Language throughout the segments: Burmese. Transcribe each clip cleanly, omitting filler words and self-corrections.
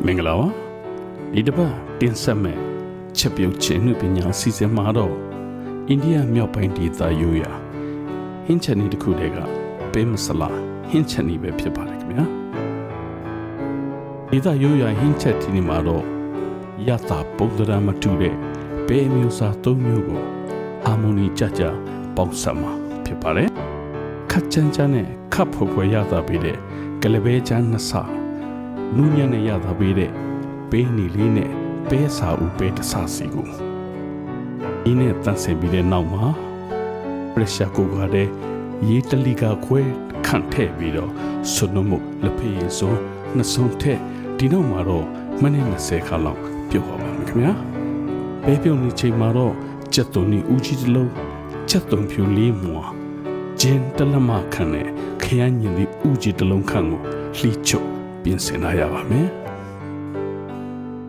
မင်္ဂလာပါဒီတစ်ပတ်တင်ဆက်မဲ့ချက်ပြုတ်ခြင်းနှုတ်ပညာစီစဉ်မှာတော့အိန္ဒိယမြောက်ပိုင်းဒေသရိုးရာဟင်းချက်နီတစ်ခုတည်းကပဲမဆလာဟင်းချက်နီပဲဖြစ်ပါတယ်ခင်ဗျာဒေသရိုးရာဟင်းချက်ဒီမှာတော့ရတာပုံသဏ္ဍာန်မတူတဲ့ပဲမျိုးစား၃မျိုးကိုဟာမိုနီကြကြပေါင်းစပ်မှာဖြစ်ပါတယ်ခက်ချမ်းချမ်းနဲ့ခပ်ဖွယ်ဖွယ်ရတာပြီးတဲ့ကလပဲချမ်းနှစ်ဆနူးညံ့နဲ့ရတာပြီးတဲ့ပေးနီလေးနဲ့ပဲစာဦးပဲတဆစီကိုဒီနဲ့တန်းဆင်ပြီးတဲ့နောက်မှာပရက်ရှာကိုကတဲ့ရေတလီကခွဲခန့်ထည့်ပြီးတော့ဆွနမှုလက်ဖေးစုံနှစ်စုံထည့်ဒီနောက်မှာတော့မိနစ်20ခါလောက်ပြုတ်ပါပါမယ်ခင်ဗျာပဲပြုတ်နေချိန်မှာတော့ကြက်သွန်နီဦးကြီးတစ်လုံးကြက်သွန်ဖြူလေးမွာဂျင်းတလမခန့်နဲ့ခရမ်းညင်သည်ဦးကြီးတစ်လုံးခန့်ကိုလှီချုပ်ပြင်ဆင်လာရပါမယ်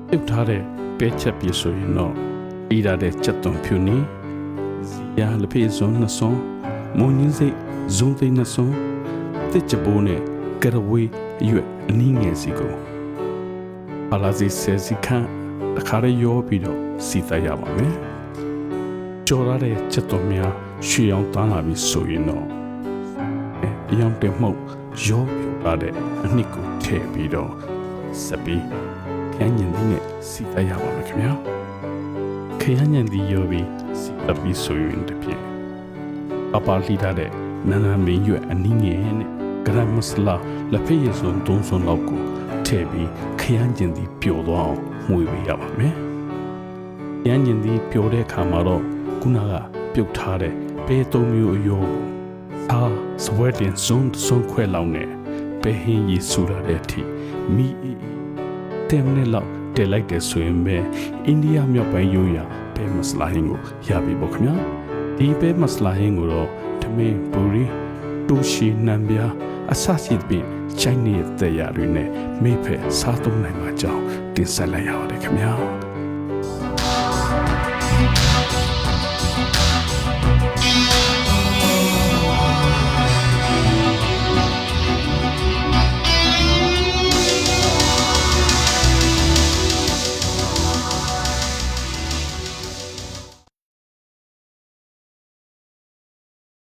ပြုတ်ထားတဲ့ပဲချက်ပြဆိုရင်တော့ဤရတဲ့ကြက်သွန်ဖြူနီဇီယာလက်ဖေးစုံနှစ်စုံမုံညင်းစိတ်ဇုံသိန်းနှစ်စုံတစ်ချပိုးနဲ့ကရဝေးရွက်အနည်းငယ်စီကိုအလာစီဆယ်စီခန့်တစ်ခါရဲရောပြီးတော့စီတတ်ရပါမယ်ကြော်ရတဲ့ချက်သွန်များရွှေအောင်တန်းလာပြီးဆိုရင်တော့အယောင်တမှုတ်ရောပြူလာတဲ့အနှစ်ကိုထည့်ပြီးတော့စပီးခရမ်းညင်သည်နဲ့စီတတ်ရပါမယ်ခင်ဗျာခရမ်းညင်သည်ရောပြီးစီတတ်ပြီးဆိုရင်တပြည့်အပါလီထားတဲ့နန်းနန်းမင်းရွက်အနည်းငယ်နဲ့ဂရမ်မစလာလက်ဖေးရစုံသုံးစုံလောက်ကိုထည့်ပြီးခရမ်းညင်သည်ပျော်သွားအောင်မှုေပေးရပါမယ်ခရမ်းညင်သည်ပျော်တဲ့အခါမှာတော့ခုနကပြုတ်ထားတဲ့ပဲသုံးမျိုးအယောစပွဲတင်စွန်းခွဲလောင်းနဲ့ပဲဟင်းရီဆူလာတဲ့အထိမိတဲမနဲ့လောက်တဲလိုက်တဲ့ဆိုရင်ပဲအိန္ဒိယမြောက်ပိုင်းရိုးရာပဲမစလာဟင်းကိုရပြီပေါ့ခင်ဗျာဒီပဲမစလာဟင်းကိုတော့ထမင်းပူရီတူရှီနံပြားအဆရှိတဲ့ချိုင်းနေတဲ့ရတွေနဲ့မိဖက်စားသုံးနိုင်မှာကြောင်းတင်ဆက်လိုက်ရပါတယ်ခင်ဗျာ